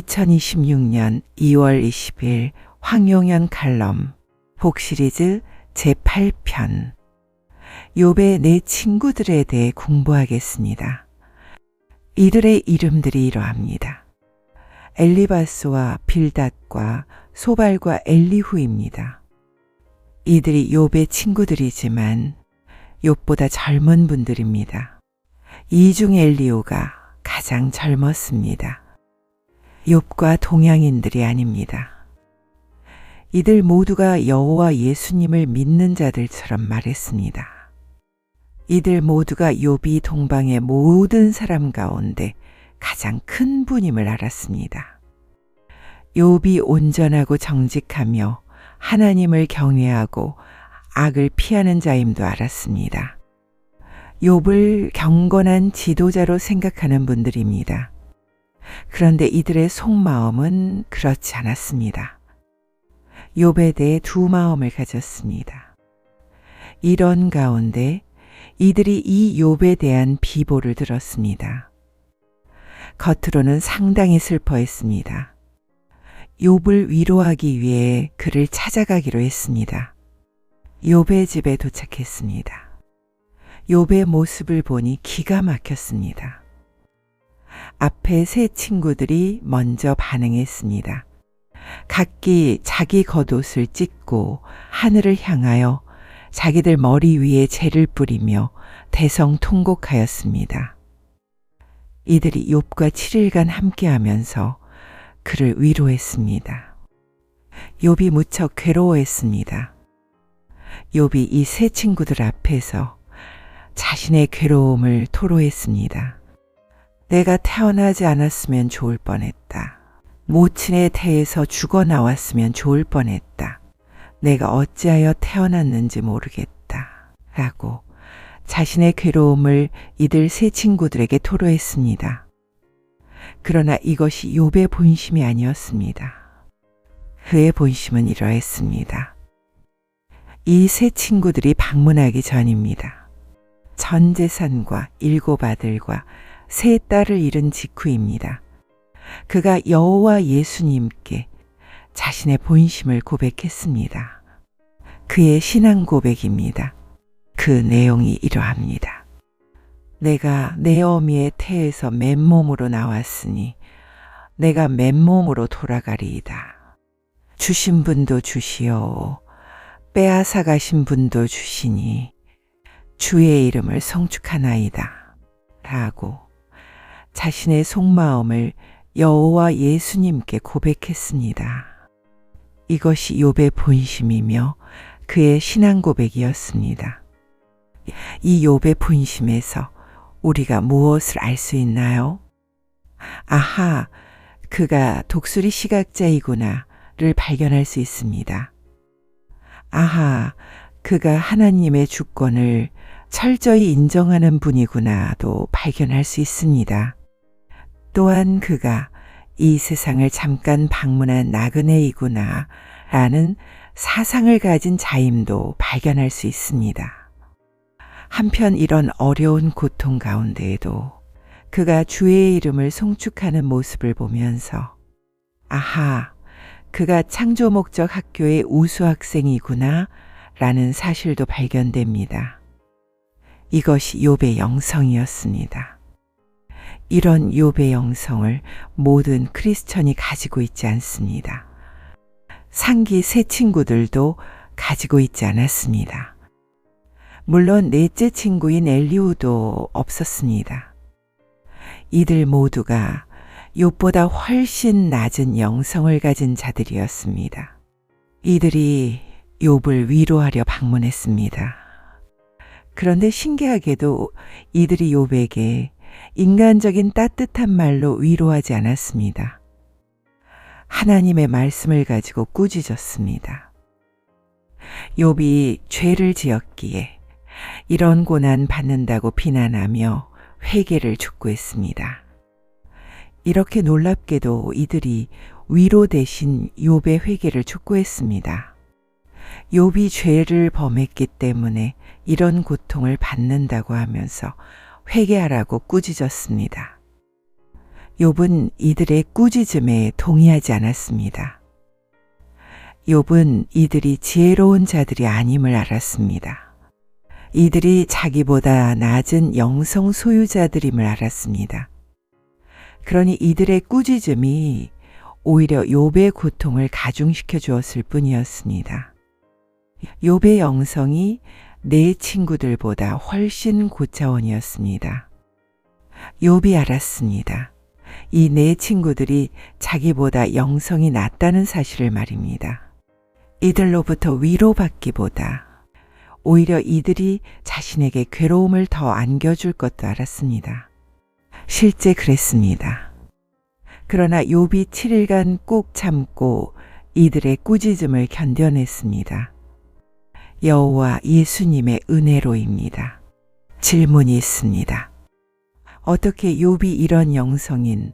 2026년 2월 20일 황용연 칼럼 복시리즈 제8편 욥의 네 친구들에 대해 공부하겠습니다. 이들의 이름들이 이러합니다. 엘리바스와 빌닷과 소발과 엘리후입니다. 이들이 욥의 친구들이지만 욥보다 젊은 분들입니다. 이 중 엘리후가 가장 젊었습니다. 욥과 동양인들이 아닙니다. 이들 모두가 여호와 예수님을 믿는 자들처럼 말했습니다. 이들 모두가 욥이 동방의 모든 사람 가운데 가장 큰 분임을 알았습니다. 욥이 온전하고 정직하며 하나님을 경외하고 악을 피하는 자임도 알았습니다. 욥을 경건한 지도자로 생각하는 분들입니다. 그런데 이들의 속마음은 그렇지 않았습니다. 욥에 대해 두 마음을 가졌습니다. 이런 가운데 이들이 이 욥에 대한 비보를 들었습니다. 겉으로는 상당히 슬퍼했습니다. 욥을 위로하기 위해 그를 찾아가기로 했습니다. 욥의 집에 도착했습니다. 욥의 모습을 보니 기가 막혔습니다. 앞에 세 친구들이 먼저 반응했습니다. 각기 자기 겉옷을 찢고 하늘을 향하여 자기들 머리 위에 재를 뿌리며 대성통곡하였습니다. 이들이 욥과 7일간 함께하면서 그를 위로했습니다. 욥이 무척 괴로워했습니다. 욥이 이 세 친구들 앞에서 자신의 괴로움을 토로했습니다. 내가 태어나지 않았으면 좋을 뻔했다. 모친의 태에서 죽어 나왔으면 좋을 뻔했다. 내가 어찌하여 태어났는지 모르겠다. 라고 자신의 괴로움을 이들 세 친구들에게 토로했습니다. 그러나 이것이 욥의 본심이 아니었습니다. 그의 본심은 이러했습니다. 이 세 친구들이 방문하기 전입니다. 전 재산과 7 아들과 3 딸을 잃은 직후입니다. 그가 여호와 예수님께 자신의 본심을 고백했습니다. 그의 신앙 고백입니다. 그 내용이 이러합니다. 내가 내 어미의 태에서 맨몸으로 나왔으니 내가 맨몸으로 돌아가리이다. 주신 분도 주시오. 빼앗아 가신 분도 주시니 주의 이름을 성축하나이다. 라고 자신의 속마음을 여호와 예수님께 고백했습니다. 이것이 욥의 본심이며 그의 신앙 고백이었습니다. 이 욥의 본심에서 우리가 무엇을 알 수 있나요? 아하, 그가 독수리 시각자이구나를 발견할 수 있습니다. 아하, 그가 하나님의 주권을 철저히 인정하는 분이구나도 발견할 수 있습니다. 또한 그가 이 세상을 잠깐 방문한 나그네이구나 라는 사상을 가진 자임도 발견할 수 있습니다. 한편 이런 어려운 고통 가운데에도 그가 주의 이름을 송축하는 모습을 보면서 아하, 그가 창조 목적 학교의 우수 학생이구나 라는 사실도 발견됩니다. 이것이 욥의 영성이었습니다. 이런 욥의 영성을 모든 크리스천이 가지고 있지 않습니다. 상기 세 친구들도 가지고 있지 않았습니다. 물론 넷째 친구인 엘리후도 없었습니다. 이들 모두가 욥보다 훨씬 낮은 영성을 가진 자들이었습니다. 이들이 욥을 위로하려 방문했습니다. 그런데 신기하게도 이들이 욥에게 인간적인 따뜻한 말로 위로하지 않았습니다. 하나님의 말씀을 가지고 꾸짖었습니다. 욥이 죄를 지었기에 이런 고난 받는다고 비난하며 회개를 촉구했습니다. 이렇게 놀랍게도 이들이 위로 대신 욥의 회개를 촉구했습니다. 욥이 죄를 범했기 때문에 이런 고통을 받는다고 하면서 회개하라고 꾸짖었습니다. 욥은 이들의 꾸짖음에 동의하지 않았습니다. 욥은 이들이 지혜로운 자들이 아님을 알았습니다. 이들이 자기보다 낮은 영성 소유자들임을 알았습니다. 그러니 이들의 꾸짖음이 오히려 욥의 고통을 가중시켜 주었을 뿐이었습니다. 욥의 영성이 내 친구들보다 훨씬 고차원이었습니다. 욥이 알았습니다. 이 네 친구들이 자기보다 영성이 낮다는 사실을 말입니다. 이들로부터 위로받기보다 오히려 이들이 자신에게 괴로움을 더 안겨줄 것도 알았습니다. 실제 그랬습니다. 그러나 욥이 7일간 꾹 참고 이들의 꾸짖음을 견뎌냈습니다. 여호와 예수님의 은혜로입니다. 질문이 있습니다. 어떻게 욥이 이런 영성인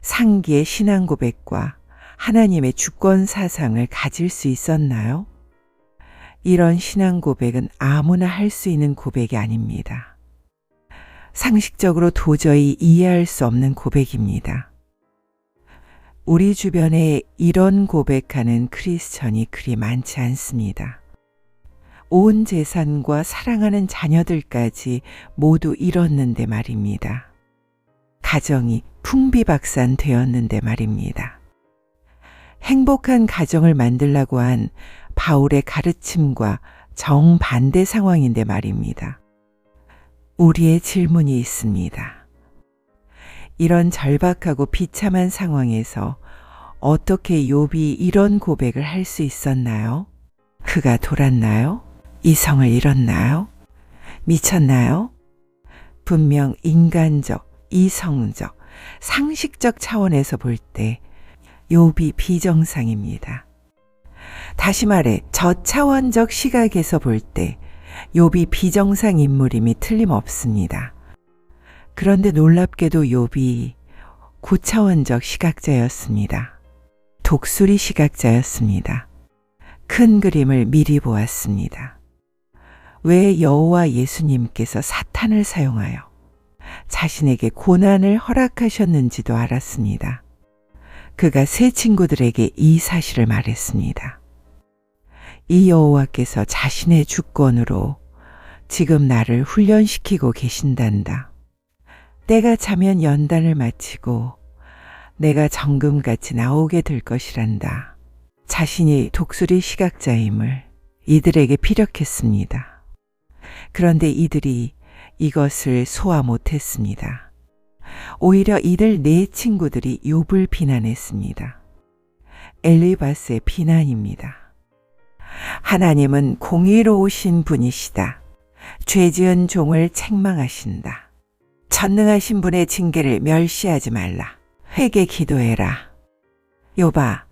상기의 신앙 고백과 하나님의 주권 사상을 가질 수 있었나요? 이런 신앙 고백은 아무나 할 수 있는 고백이 아닙니다. 상식적으로 도저히 이해할 수 없는 고백입니다. 우리 주변에 이런 고백하는 크리스천이 그리 많지 않습니다. 온 재산과 사랑하는 자녀들까지 모두 잃었는데 말입니다. 가정이 풍비박산되었는데 말입니다. 행복한 가정을 만들라고 한 바울의 가르침과 정반대 상황인데 말입니다. 우리의 질문이 있습니다. 이런 절박하고 비참한 상황에서 어떻게 욥이 이런 고백을 할 수 있었나요? 그가 돌았나요? 이성을 잃었나요? 미쳤나요? 분명 인간적, 이성적, 상식적 차원에서 볼 때 욥이 비정상입니다. 다시 말해 저차원적 시각에서 볼 때 욥이 비정상 인물임이 틀림없습니다. 그런데 놀랍게도 욥이 고차원적 시각자였습니다. 독수리 시각자였습니다. 큰 그림을 미리 보았습니다. 왜 여호와 예수님께서 사탄을 사용하여 자신에게 고난을 허락하셨는지도 알았습니다. 그가 세 친구들에게 이 사실을 말했습니다. 이 여호와께서 자신의 주권으로 지금 나를 훈련시키고 계신단다. 때가 차면 연단을 마치고 내가 정금같이 나오게 될 것이란다. 자신이 독수리 시각자임을 이들에게 피력했습니다. 그런데 이들이 이것을 소화 못했습니다. 오히려 이들 네 친구들이 욥을 비난했습니다. 엘리바스의 비난입니다. 하나님은 공의로우신 분이시다. 죄지은 종을 책망하신다. 전능하신 분의 징계를 멸시하지 말라. 회개 기도해라. 욥아,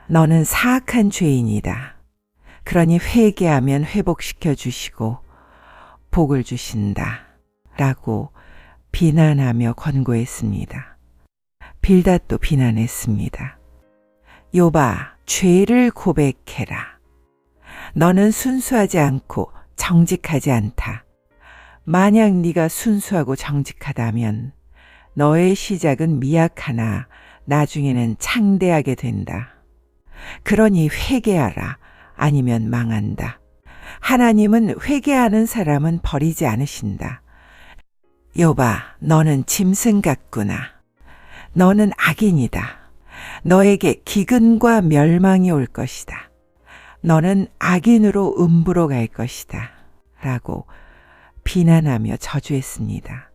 너는 사악한 죄인이다. 그러니 회개하면 회복시켜 주시고 복을 주신다. 라고 비난하며 권고했습니다. 빌닷도 비난했습니다. 욥아, 죄를 고백해라. 너는 순수하지 않고 정직하지 않다. 만약 네가 순수하고 정직하다면 너의 시작은 미약하나 나중에는 창대하게 된다. 그러니 회개하라. 아니면 망한다. 하나님은 회개하는 사람은 버리지 않으신다. 욥아, 너는 짐승 같구나. 너는 악인이다. 너에게 기근과 멸망이 올 것이다. 너는 악인으로 음부로 갈 것이다. 라고 비난하며 저주했습니다.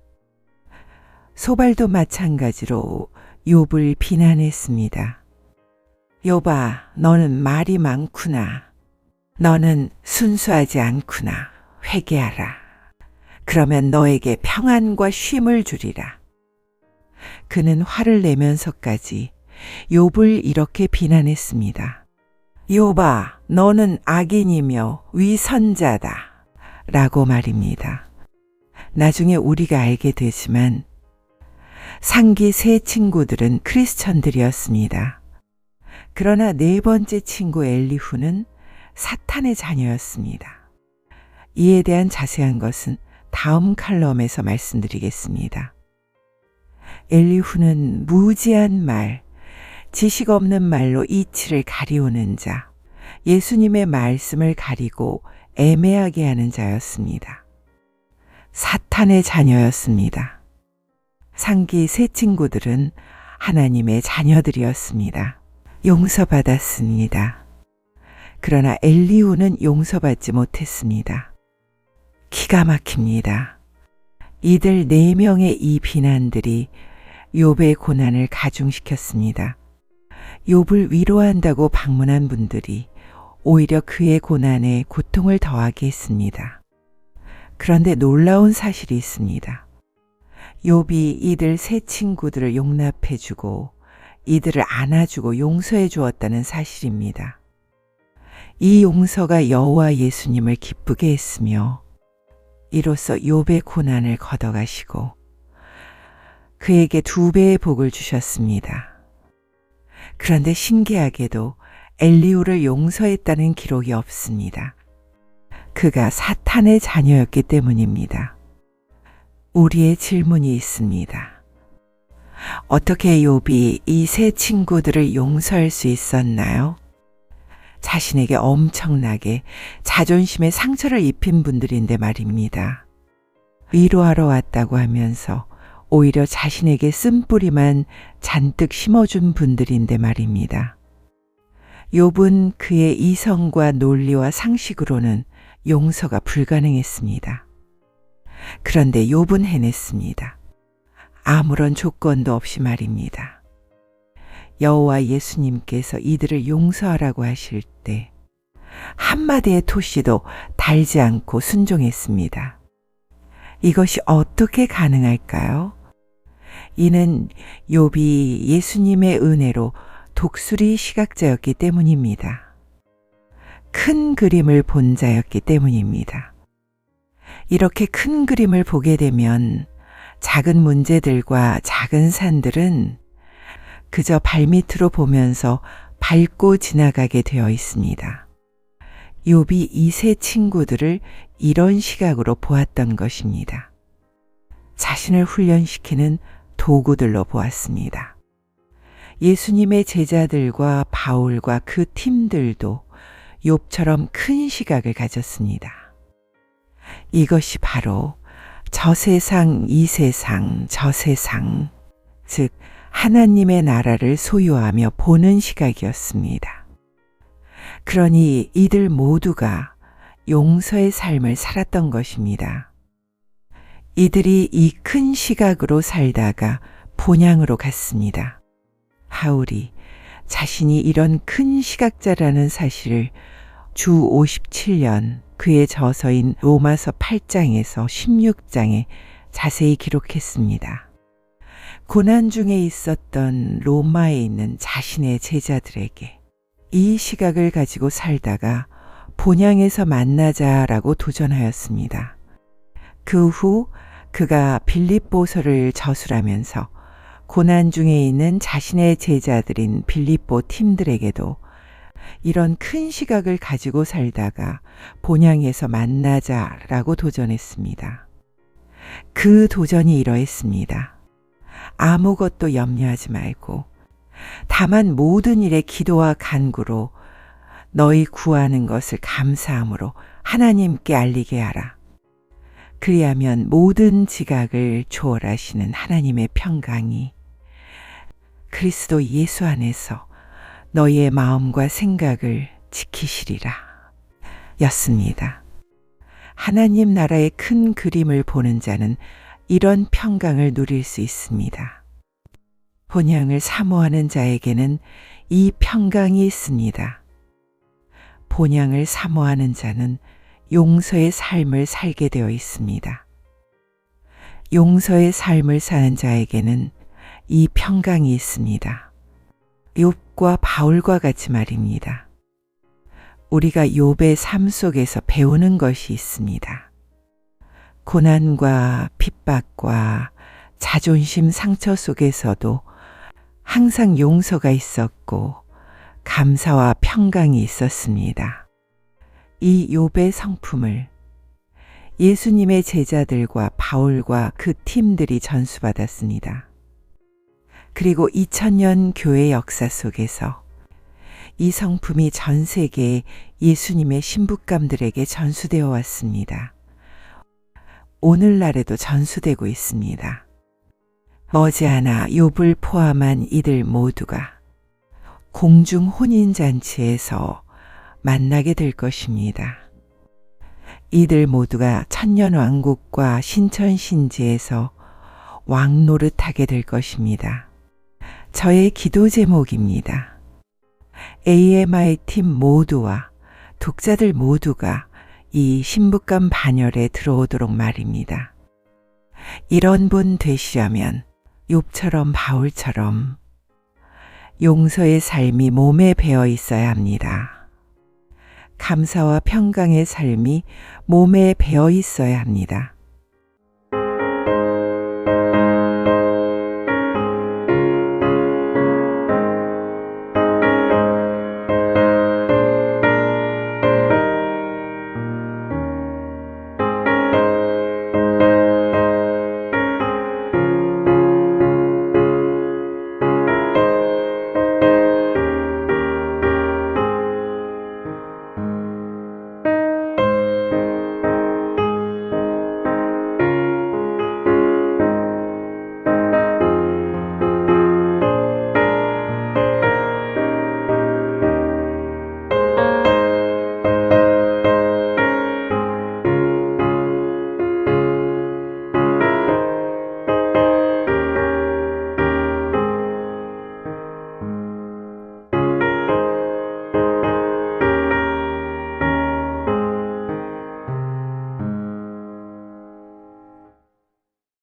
소발도 마찬가지로 욥을 비난했습니다. 욥아, 너는 말이 많구나. 너는 순수하지 않구나. 회개하라. 그러면 너에게 평안과 쉼을 주리라. 그는 화를 내면서까지 욥을 이렇게 비난했습니다. 욥아, 너는 악인이며 위선자다. 라고 말입니다. 나중에 우리가 알게 되지만 상기 세 친구들은 크리스천들이었습니다. 그러나 네 번째 친구 엘리후는 사탄의 자녀였습니다. 이에 대한 자세한 것은 다음 칼럼에서 말씀드리겠습니다. 엘리후는 무지한 말, 지식 없는 말로 이치를 가리우는 자, 예수님의 말씀을 가리고 애매하게 하는 자였습니다. 사탄의 자녀였습니다. 상기 세 친구들은 하나님의 자녀들이었습니다. 용서받았습니다. 그러나 엘리후는 용서받지 못했습니다. 기가 막힙니다. 이들 4명의 이 비난들이 욥의 고난을 가중시켰습니다. 욥을 위로한다고 방문한 분들이 오히려 그의 고난에 고통을 더하게 했습니다. 그런데 놀라운 사실이 있습니다. 욥이 이들 세 친구들을 용납해주고 이들을 안아주고 용서해 주었다는 사실입니다. 이 용서가 여호와 예수님을 기쁘게 했으며 이로써 욥의 고난을 걷어가시고 그에게 2배의 복을 주셨습니다. 그런데 신기하게도 엘리후를 용서했다는 기록이 없습니다. 그가 사탄의 자녀였기 때문입니다. 우리의 질문이 있습니다. 어떻게 욥이 이 세 친구들을 용서할 수 있었나요? 자신에게 엄청나게 자존심에 상처를 입힌 분들인데 말입니다. 위로하러 왔다고 하면서 오히려 자신에게 쓴뿌리만 잔뜩 심어준 분들인데 말입니다. 욥은 그의 이성과 논리와 상식으로는 용서가 불가능했습니다. 그런데 욥은 해냈습니다. 아무런 조건도 없이 말입니다. 여호와 예수님께서 이들을 용서하라고 하실 때 한마디의 토시도 달지 않고 순종했습니다. 이것이 어떻게 가능할까요? 이는 욥이 예수님의 은혜로 독수리 시각자였기 때문입니다. 큰 그림을 본 자였기 때문입니다. 이렇게 큰 그림을 보게 되면 작은 문제들과 작은 산들은 그저 발밑으로 보면서 밟고 지나가게 되어 있습니다. 욥이 이 세 친구들을 이런 시각으로 보았던 것입니다. 자신을 훈련시키는 도구들로 보았습니다. 예수님의 제자들과 바울과 그 팀들도 욥처럼 큰 시각을 가졌습니다. 이것이 바로 저 세상, 이 세상, 저 세상, 즉 하나님의 나라를 소유하며 보는 시각이었습니다. 그러니 이들 모두가 용서의 삶을 살았던 것입니다. 이들이 이 큰 시각으로 살다가 본향으로 갔습니다. 바울이 자신이 이런 큰 시각자라는 사실을 주 57년 그의 저서인 로마서 8장에서 16장에 자세히 기록했습니다. 고난 중에 있었던 로마에 있는 자신의 제자들에게 이 시각을 가지고 살다가 본향에서 만나자라고 도전하였습니다. 그 후 그가 빌립보서를 저술하면서 고난 중에 있는 자신의 제자들인 빌립보 팀들에게도 이런 큰 시각을 가지고 살다가 본향에서 만나자라고 도전했습니다. 그 도전이 이러했습니다. 아무것도 염려하지 말고 다만 모든 일에 기도와 간구로 너희 구하는 것을 감사함으로 하나님께 알리게 하라. 그리하면 모든 지각을 초월하시는 하나님의 평강이 그리스도 예수 안에서 너희의 마음과 생각을 지키시리라 였습니다. 하나님 나라의 큰 그림을 보는 자는 이런 평강을 누릴 수 있습니다. 본향을 사모하는 자에게는 이 평강이 있습니다. 본향을 사모하는 자는 용서의 삶을 살게 되어 있습니다. 용서의 삶을 사는 자에게는 이 평강이 있습니다. 욥과 바울과 같이 말입니다. 우리가 욥의 삶 속에서 배우는 것이 있습니다. 고난과 핍박과 자존심 상처 속에서도 항상 용서가 있었고 감사와 평강이 있었습니다. 이 욥의 성품을 예수님의 제자들과 바울과 그 팀들이 전수받았습니다. 그리고 2000년 교회 역사 속에서 이 성품이 전 세계 예수님의 신부감들에게 전수되어 왔습니다. 오늘날에도 전수되고 있습니다. 머지않아 욥을 포함한 이들 모두가 공중 혼인잔치에서 만나게 될 것입니다. 이들 모두가 천년왕국과 신천신지에서 왕노릇하게 될 것입니다. 저의 기도 제목입니다. AMI 팀 모두와 독자들 모두가 이 신부감 반열에 들어오도록 말입니다. 이런 분 되시려면 욥처럼 바울처럼 용서의 삶이 몸에 배어 있어야 합니다. 감사와 평강의 삶이 몸에 배어 있어야 합니다.